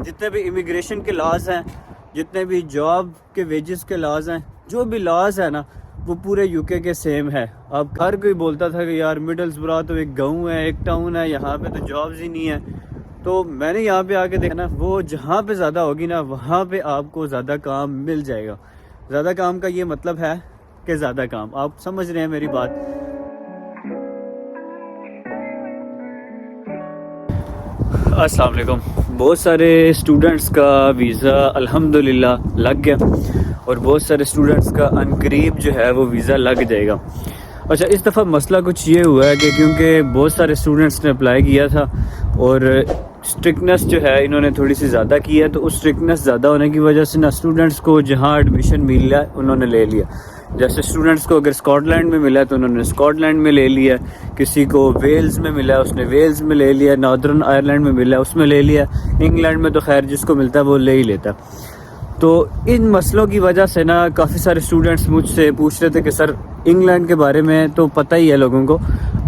جتنے بھی امیگریشن کے لاز ہیں، جتنے بھی جاب کے ویجز کے لاز ہیں، جو بھی لاز ہے نا وہ پورے یو کے سیم ہے. اب ہر کوئی بولتا تھا کہ یار مڈلز برا تو ایک گاؤں ہے، ایک ٹاؤن ہے، یہاں پہ تو جابز ہی نہیں ہے. تو میں نے یہاں پہ آ کے دیکھا نا، وہ جہاں پہ زیادہ ہوگی نا وہاں پہ آپ کو زیادہ کام مل جائے گا. زیادہ کام کا یہ مطلب ہے کہ زیادہ کام. آپ سمجھ رہے ہیں میری بات؟ السلام علیکم. بہت سارے اسٹوڈنٹس کا ویزا الحمدللہ لگ گیا اور بہت سارے اسٹوڈنٹس کا عنقریب جو ہے وہ ویزا لگ جائے گا. اچھا، اس دفعہ مسئلہ کچھ یہ ہوا ہے کہ کیونکہ بہت سارے اسٹوڈنٹس نے اپلائی کیا تھا اور اسٹرکٹنس جو ہے انہوں نے تھوڑی سی زیادہ کی ہے، تو اس اسٹرکٹنس زیادہ ہونے کی وجہ سے نا اسٹوڈنٹس کو جہاں ایڈمیشن ملا انہوں نے لے لیا. جیسے اسٹوڈنٹس کو اگر اسکاٹ لینڈ میں ملا تو انہوں نے اسکاٹ لینڈ میں لے لیا، کسی کو ویلز میں ملا اس نے ویلز میں لے لیا، ناردرن آئرلینڈ میں ملا اس میں لے لیا، انگلینڈ میں تو خیر جس کو ملتا ہے وہ لے ہی لیتا. تو ان مسئلوں کی وجہ سے نا کافی سارے اسٹوڈنٹس مجھ سے پوچھ رہے تھے کہ سر انگلینڈ کے بارے میں تو پتہ ہی ہے لوگوں کو،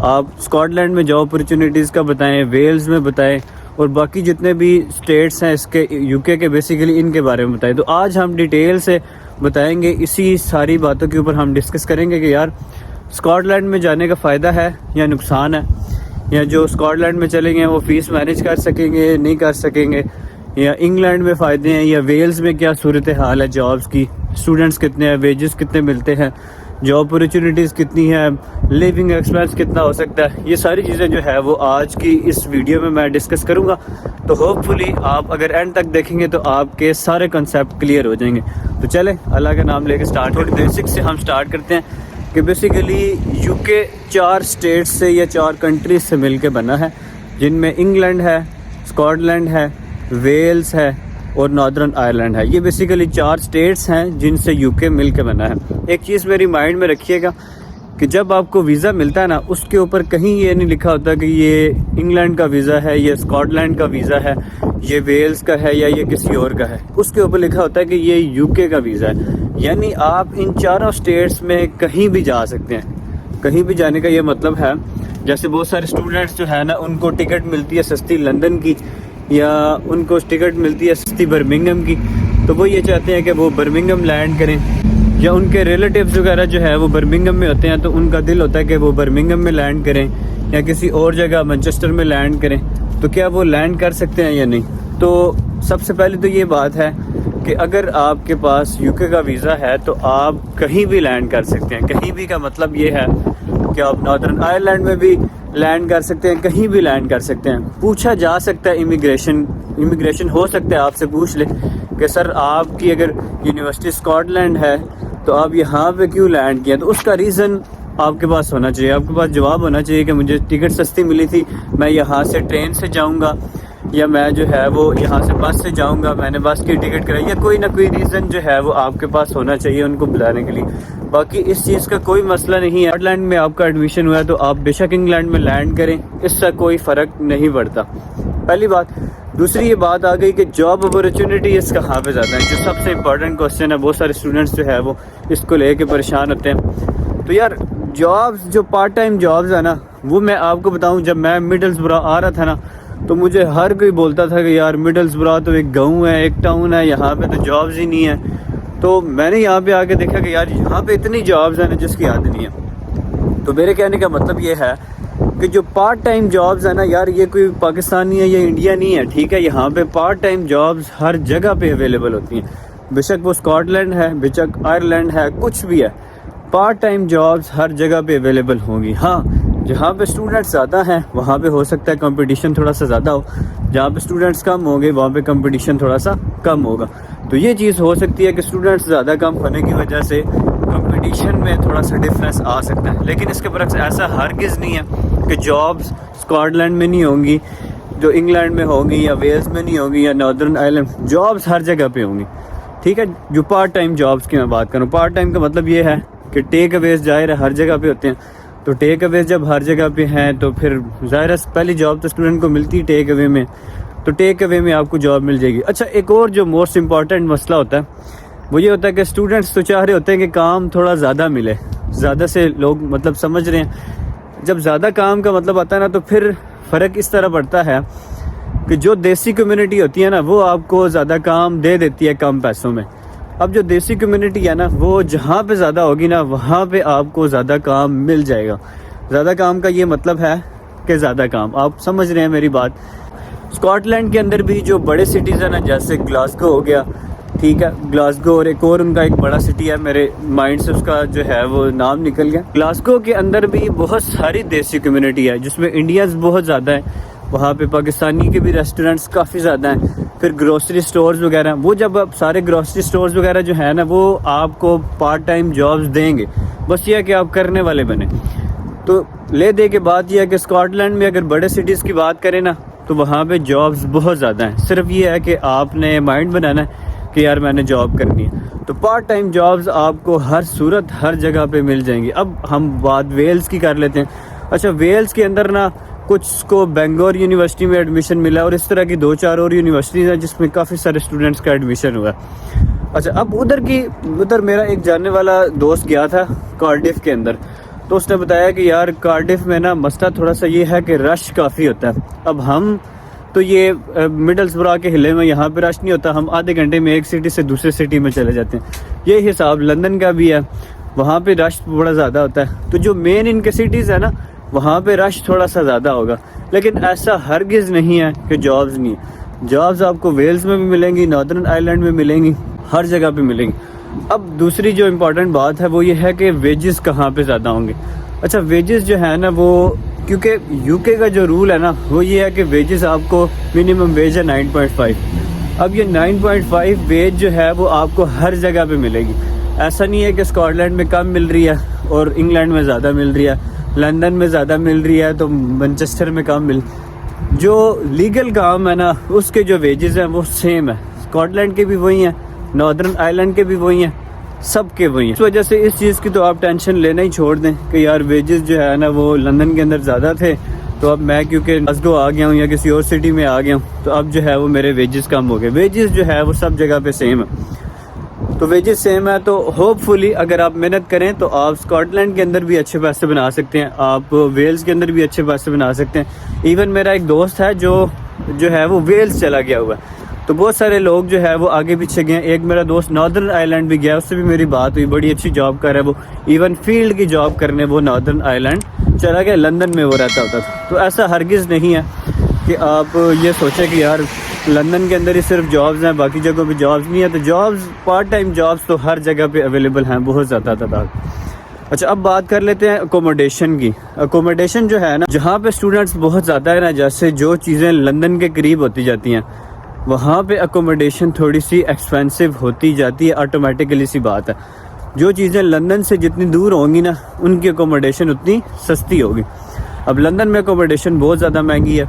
آپ اسکاٹ لینڈ میں جاب اپرچونیٹیز کا بتائیں، ویلز میں بتائیں، اور باقی جتنے بھی اسٹیٹس ہیں اس کے یو کے بیسیکلی ان کے بارے میں بتائیں. تو آج ہم ڈیٹیل سے بتائیں گے، اسی ساری باتوں کے اوپر ہم ڈسکس کریں گے کہ یار اسکاٹ لینڈ میں جانے کا فائدہ ہے یا نقصان ہے، یا جو اسکاٹ لینڈ میں چلیں گے وہ فیس مینیج کر سکیں گے نہیں کر سکیں گے، یا انگلینڈ میں فائدے ہیں، یا ویلز میں کیا صورتحال ہے جابز کی، اسٹوڈنٹس کتنے ہیں، ویجز کتنے ملتے ہیں، جاب اپرچونیٹیز کتنی ہے، لیونگ ایکسپینس کتنا ہو سکتا ہے. یہ ساری چیزیں جو ہے وہ آج کی اس ویڈیو میں ڈسکس کروں گا. تو ہوپ فلی آپ اگر اینڈ تک دیکھیں گے تو آپ کے سارے کنسیپٹ کلیئر ہو جائیں گے. تو چلیں اللہ کا نام لے کے سٹارٹ کرتے ہیں. بیسک سے ہم سٹارٹ کرتے ہیں کہ بیسیکلی یو کے 4 اسٹیٹس سے یا 4 کنٹریز سے مل کے بنا ہے، جن میں انگلینڈ ہے، اسکاٹ لینڈ ہے، ویلز ہے اور ناردرن آئرلینڈ ہے. یہ بیسیکلی 4 اسٹیٹس ہیں جن سے یو کے مل کے بنا ہے. ایک چیز میری مائنڈ میں رکھیے گا کہ جب آپ کو ویزا ملتا ہے نا اس کے اوپر کہیں یہ نہیں لکھا ہوتا کہ یہ انگلینڈ کا ویزا ہے، یہ اسکاٹ لینڈ کا ویزا ہے، یہ ویلز کا ہے یا یہ کسی اور کا ہے. اس کے اوپر لکھا ہوتا ہے کہ یہ یو کے کا ویزا ہے. یعنی آپ ان 4 اسٹیٹس میں کہیں بھی جا سکتے ہیں. کہیں بھی جانے کا یہ مطلب ہے جیسے بہت سارے اسٹوڈنٹس جو ہے نا ان کو ٹکٹ ملتی ہے سستی لندن کی، یا ان کو ٹکٹ ملتی ہے سستی برمنگھم کی، تو وہ یہ چاہتے ہیں کہ وہ برمنگھم لینڈ کریں، یا ان کے ریلیٹیوز وغیرہ جو ہے وہ برمنگھم میں ہوتے ہیں تو ان کا دل ہوتا ہے کہ وہ برمنگھم میں لینڈ کریں یا کسی اور جگہ مانچسٹر میں لینڈ کریں. تو کیا وہ لینڈ کر سکتے ہیں یا نہیں؟ تو سب سے پہلے تو یہ بات ہے کہ اگر آپ کے پاس یو کے کا ویزا ہے تو آپ کہیں بھی لینڈ کر سکتے ہیں. کہیں بھی کا مطلب یہ ہے کہ آپ ناردرن آئرلینڈ میں بھی لینڈ کر سکتے ہیں، کہیں بھی لینڈ کر سکتے ہیں. پوچھا جا سکتا ہے امیگریشن ہو سکتا ہے آپ سے پوچھ لے کہ سر آپ کی اگر یونیورسٹی اسکاٹ لینڈ ہے تو آپ یہاں پہ کیوں لینڈ کیا؟ تو اس کا ریزن آپ کے پاس ہونا چاہیے، آپ کے پاس جواب ہونا چاہیے کہ مجھے ٹکٹ سستی ملی تھی، میں یہاں سے ٹرین سے جاؤں گا، یا میں جو ہے وہ یہاں سے بس سے جاؤں گا، میں نے بس کی ٹکٹ کرائی، یا کوئی نہ کوئی ریزن جو ہے وہ آپ کے پاس ہونا چاہیے ان کو بلانے کے لیے. باقی اس چیز کا کوئی مسئلہ نہیں ہے. آئرلینڈ میں آپ کا ایڈمیشن ہوا ہے تو آپ بے شک انگلینڈ میں لینڈ کریں، اس سے کوئی فرق نہیں پڑتا. پہلی بات. دوسری یہ بات آ گئی کہ جاب اپرچونیٹیز کہاں پہ زیادہ ہیں، جو سب سے امپورٹنٹ کوسچن ہے. بہت سارے اسٹوڈنٹس جو ہے وہ اس کو لے کے پریشان ہوتے ہیں. تو یار جابز جو پارٹ ٹائم جابز ہیں نا، وہ میں آپ کو بتاؤں جب میں مڈلز برا آ رہا تھا نا تو مجھے ہر کوئی بولتا تھا کہ یار مڈلز برا تو ایک گاؤں ہے، ایک ٹاؤن ہے، یہاں پہ تو جابز ہی نہیں ہے. تو میں نے یہاں پہ آ کے دیکھا کہ یار یہاں پہ اتنی جابز ہیں نا جس کی حد نہیں ہے. تو میرے کہنے کا مطلب یہ ہے کہ جو پارٹ ٹائم جابز ہیں نا یار، یہ کوئی پاکستانی ہے یا انڈیا نہیں ہے، ٹھیک ہے؟ یہاں پہ پارٹ ٹائم جابز ہر جگہ پہ اویلیبل ہوتی ہیں. بے شک وہ اسکاٹ لینڈ ہے، بے شک آئرلینڈ ہے، کچھ بھی ہے، پارٹ ٹائم جابز ہر جگہ پہ اویلیبل ہوں گی. ہاں جہاں پہ اسٹوڈنٹس زیادہ ہیں وہاں پہ ہو سکتا ہے کمپٹیشن تھوڑا سا زیادہ ہو، جہاں پہ اسٹوڈنٹس کم ہوں گے وہاں پہ کمپٹیشن تھوڑا سا کم ہوگا. تو یہ چیز ہو سکتی ہے کہ اسٹوڈنٹس زیادہ کم ہونے کی وجہ سے کمپٹیشن میں تھوڑا سا ڈفرینس آ سکتا ہے. لیکن اس کے برعکس ایسا ہرگز نہیں ہے کہ جابز اسکاٹ لینڈ میں نہیں ہوں گی، جو انگلینڈ میں ہوں گی، یا ویلز میں نہیں ہوں گی، یا ناردرن آئرلینڈ. جابز ہر جگہ پہ ہوں گی، ٹھیک ہے؟ جو پارٹ ٹائم جابز کی میں بات کروں، پارٹ ٹائم کا مطلب یہ ہے کہ ٹیک اویز ظاہر ہے ہر جگہ پہ ہوتے ہیں. تو ٹیک اویز جب ہر جگہ پہ ہیں تو پھر ظاہر ہے پہلی جاب تو اسٹوڈنٹ کو ملتی ٹیک اوے میں، تو ٹیک اوے میں آپ کو جاب مل جائے گی. اچھا، ایک اور جو موسٹ امپورٹنٹ مسئلہ ہوتا ہے وہ یہ ہوتا ہے کہ اسٹوڈنٹس تو چاہ رہے ہوتے ہیں کہ کام تھوڑا زیادہ ملے. زیادہ سے لوگ مطلب سمجھ رہے ہیں، جب زیادہ کام کا مطلب آتا ہے نا تو پھر فرق اس طرح پڑتا ہے کہ جو دیسی کمیونٹی ہوتی ہے نا وہ آپ کو زیادہ کام دے دیتی ہے کم پیسوں میں. اب جو دیسی کمیونٹی ہے نا وہ جہاں پہ زیادہ ہوگی نا وہاں پہ آپ کو زیادہ کام مل جائے گا. زیادہ کام کا یہ مطلب ہے کہ زیادہ کام, آپ سمجھ رہے ہیں میری بات. اسکاٹ لینڈ کے اندر بھی جو بڑے سٹیز ہیں نا, جیسے گلاسگو ہو گیا, ٹھیک ہے, گلاسگو اور ایک اور ان کا ایک بڑا سٹی ہے, میرے مائنڈ سے اس کا جو ہے وہ نام نکل گیا. گلاسگو کے اندر بھی بہت ساری دیسی کمیونٹی ہے جس میں انڈینز بہت زیادہ ہیں. وہاں پہ پاکستانی کے بھی ریسٹورنٹس کافی زیادہ ہیں. پھر گروسری سٹورز وغیرہ, وہ جب آپ سارے گروسری سٹورز وغیرہ جو ہے نا وہ آپ کو پارٹ ٹائم جابز دیں گے, بس یہ ہے کہ آپ کرنے والے بنے. تو لے دے کے بات یہ ہے کہ اسکاٹ لینڈ میں اگر بڑے سٹیز کی بات کریں نا تو وہاں پہ جابز بہت زیادہ ہیں. صرف یہ ہے کہ آپ نے مائنڈ بنانا ہے کہ یار میں نے جاب کرنی ہے. تو پارٹ ٹائم جابز آپ کو ہر صورت ہر جگہ پہ مل جائیں گی. اب ہم بات ویلز کی کر لیتے ہیں. اچھا, ویلز کے اندر نا کچھ کو بینگلور یونیورسٹی میں ایڈمیشن ملا اور اس طرح کی 2-4 اور یونیورسٹیز ہیں جس میں کافی سارے اسٹوڈنٹس کا ایڈمیشن ہوا. اچھا, اب ادھر میرا ایک جاننے والا دوست گیا تھا کارڈف کے اندر, تو اس نے بتایا کہ یار کارڈف میں نا مسئلہ تھوڑا سا یہ ہے کہ رش کافی ہوتا ہے. اب ہم تو یہ مڈلسبرا کے ہلے میں یہاں پہ رش نہیں ہوتا, ہم آدھے گھنٹے میں ایک سٹی سے دوسرے سٹی میں چلے جاتے ہیں. یہ حساب لندن کا بھی ہے, وہاں پہ رش بڑا زیادہ ہوتا ہے. تو جو مین ان کے سٹیز ہے نا وہاں پہ رش تھوڑا سا زیادہ ہوگا, لیکن ایسا ہرگز نہیں ہے کہ جابز نہیں. جابز آپ کو ویلز میں بھی ملیں گی, ناردرن آئرلینڈ میں ملیں گی, ہر جگہ پہ ملیں گی. اب دوسری جو امپورٹنٹ بات ہے وہ یہ ہے کہ ویجز کہاں پہ زیادہ ہوں گے. اچھا, ویجز جو ہے نا وہ کیونکہ یو کے کا جو رول ہے نا وہ یہ ہے کہ ویجز آپ کو منیمم ویج ہے 9.5. اب یہ 9.5 ویج جو ہے وہ آپ کو ہر جگہ پہ ملے گی. ایسا نہیں ہے کہ اسکاٹ لینڈ میں کم مل رہی ہے اور انگلینڈ میں زیادہ مل رہی ہے, لندن میں زیادہ مل رہی ہے تو مانچسٹر میں کم مل. جو لیگل کام ہے نا اس کے جو ویجز ہیں وہ سیم ہے. اسکاٹ لینڈ کے بھی وہی ہیں, ناردرن آئرلینڈ کے بھی وہی ہیں, سب کے وہی ہیں. اس وجہ سے اس چیز کی تو آپ ٹینشن لینا ہی چھوڑ دیں کہ یار ویجز جو ہے نا وہ لندن کے اندر زیادہ تھے تو اب میں کیونکہ گلاسگو آ گیا ہوں یا کسی اور سٹی میں آ گیا ہوں تو اب جو ہے وہ میرے ویجز کم ہو گئے. ویجز جو ہے وہ سب جگہ پہ سیم ہے. تو ویجز سیم ہے تو ہوپ فلی اگر آپ محنت کریں تو آپ اسکاٹ لینڈ کے اندر بھی اچھے پیسے بنا سکتے ہیں, آپ ویلز کے اندر بھی اچھے پیسے بنا سکتے ہیں. ایون میرا ایک دوست ہے جو ہے وہ ویلز چلا گیا ہوا ہے. تو بہت سارے لوگ جو ہے وہ آگے پیچھے گئے. ایک میرا دوست ناردرن آئرلینڈ بھی گیا, اس سے بھی میری بات ہوئی, بڑی اچھی جاب کر رہا ہے وہ, ایون فیلڈ کی جاب کرنے وہ ناردرن آئرلینڈ چلا گیا, لندن میں وہ رہتا ہوتا تھا. تو ایسا ہرگز نہیں ہے کہ آپ یہ سوچیں کہ یار لندن کے اندر ہی صرف جابز ہیں باقی جگہوں پہ جابز نہیں ہے. تو جابز پارٹ ٹائم جابز تو ہر جگہ پہ اویلیبل ہیں, بہت زیادہ تعداد. اچھا, اب بات کر لیتے ہیں اکوموڈیشن کی. اکوموڈیشن جو ہے نا جہاں پہ اسٹوڈنٹس بہت زیادہ ہے نا, جیسے جو چیزیں لندن کے قریب ہوتی جاتی ہیں وہاں پہ اکوموڈیشن تھوڑی سی ایکسپینسو ہوتی جاتی ہے, آٹومیٹیکلی سی بات ہے. جو چیزیں لندن سے جتنی دور ہوں گی نا ان کی اکوموڈیشن اتنی سستی ہوگی. اب لندن میں اکوموڈیشن بہت زیادہ مہنگی ہے,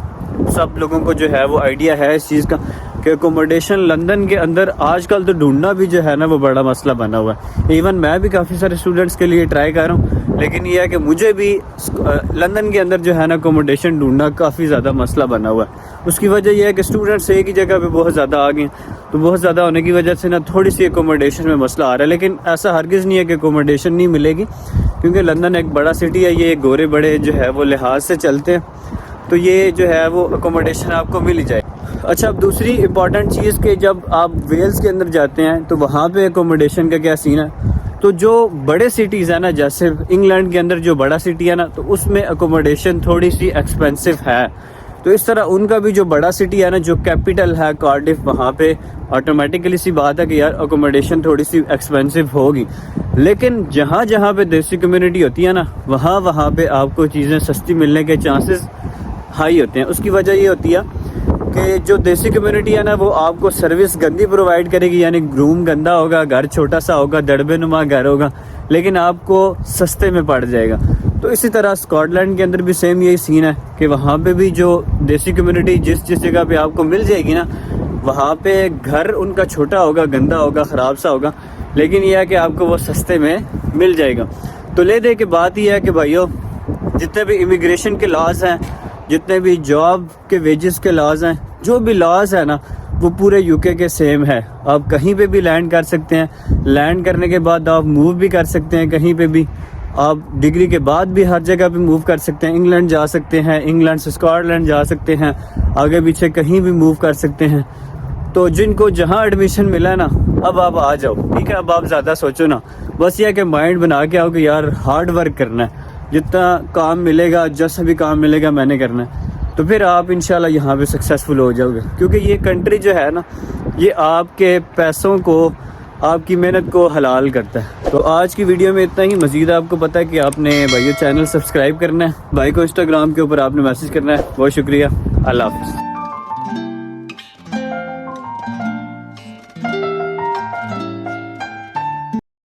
سب لوگوں کو جو ہے وہ آئیڈیا ہے اس چیز کا کہ اکوموڈیشن لندن کے اندر آج کل تو ڈھونڈنا بھی جو ہے نا وہ بڑا مسئلہ بنا ہوا ہے. ایون میں بھی کافی سارے اسٹوڈنٹس کے لیے ٹرائی کر رہا ہوں, لیکن یہ ہے کہ مجھے بھی لندن کے اندر جو ہے نا اکوموڈیشن ڈھونڈنا کافی زیادہ مسئلہ بنا ہوا ہے. اس کی وجہ یہ ہے کہ اسٹوڈنٹس ایک ہی جگہ پہ بہت زیادہ آ گئے ہیں, تو بہت زیادہ ہونے کی وجہ سے نا تھوڑی سی اکوموڈیشن میں مسئلہ آ رہا ہے. لیکن ایسا ہرگز نہیں ہے کہ اکوموڈیشن نہیں ملے گی, کیونکہ لندن ایک بڑا سٹی ہے, یہ گورے بڑے جو ہے وہ لحاظ سے چلتے ہیں, تو یہ جو ہے وہ اکوموڈیشن آپ کو مل ہی جائے. اچھا, اب دوسری امپورٹنٹ چیز کہ جب آپ ویلز کے اندر جاتے ہیں تو وہاں پہ اکوموڈیشن کا کیا سین ہے. تو جو بڑے سٹیز ہیں نا, جیسے انگلینڈ کے اندر جو بڑا سٹی ہے نا تو اس میں اکوموڈیشن تھوڑی سی ایکسپینسو ہے. تو اس طرح ان کا بھی جو بڑا سٹی ہے نا جو کیپٹل ہے کارڈف, وہاں پہ آٹومیٹیکلی سی بات ہے کہ یار اکوموڈیشن تھوڑی سی ایکسپینسو ہوگی. لیکن جہاں جہاں پہ دیسی کمیونٹی ہوتی ہے نا وہاں پہ آپ کو چیزیں سستی ملنے کے چانسز ہائی ہوتے ہیں. اس کی وجہ یہ ہوتی ہے کہ جو دیسی کمیونٹی ہے نا وہ آپ کو سروس گندی پرووائڈ کرے گی, یعنی روم گندا ہوگا, گھر چھوٹا سا ہوگا, دڑبے نما گھر ہوگا, لیکن آپ کو سستے میں پڑ جائے گا. تو اسی طرح اسکاٹ لینڈ کے اندر بھی سیم یہی سین ہے کہ وہاں پہ بھی جو دیسی کمیونٹی جس جگہ پہ آپ کو مل جائے گی نا وہاں پہ گھر ان کا چھوٹا ہوگا, گندا ہوگا, خراب سا ہوگا, لیکن یہ ہے کہ آپ کو وہ سستے میں مل جائے گا. تو لے دے کے بات یہ ہے کہ بھائیو, جتنے بھی امیگریشن کے لاز ہیں, جتنے بھی جاب کے ویجز کے لاز ہیں, جو بھی لاز ہے نا وہ پورے یو کے سیم ہے. آپ کہیں پہ بھی لینڈ کر سکتے ہیں, لینڈ کرنے کے بعد آپ موو بھی کر سکتے ہیں کہیں پہ بھی, آپ ڈگری کے بعد بھی ہر جگہ پہ موو کر سکتے ہیں. انگلینڈ جا سکتے ہیں, انگلینڈ سے اسکاٹ لینڈ جا سکتے ہیں, آگے پیچھے کہیں بھی موو کر سکتے ہیں. تو جن کو جہاں ایڈمیشن ملا ہے نا, اب آپ آ جاؤ, ٹھیک ہے. اب آپ زیادہ سوچو نا, بس یہ کہ مائنڈ بنا کے آؤ کہ یار ہارڈ ورک کرنا ہے, جتنا کام ملے گا, جیسا بھی کام ملے گا میں نے کرنا ہے. تو پھر آپ انشاءاللہ یہاں پہ سکسیزفل ہو جاؤ گے, کیونکہ یہ کنٹری جو ہے نا, یہ آپ کے پیسوں کو, آپ کی محنت کو حلال کرتا ہے. تو آج کی ویڈیو میں اتنا ہی. مزید آپ کو پتہ ہے کہ آپ نے بھائیو چینل سبسکرائب کرنا ہے, بھائی کو انسٹاگرام کے اوپر آپ نے میسج کرنا ہے. بہت شکریہ, اللہ حافظ.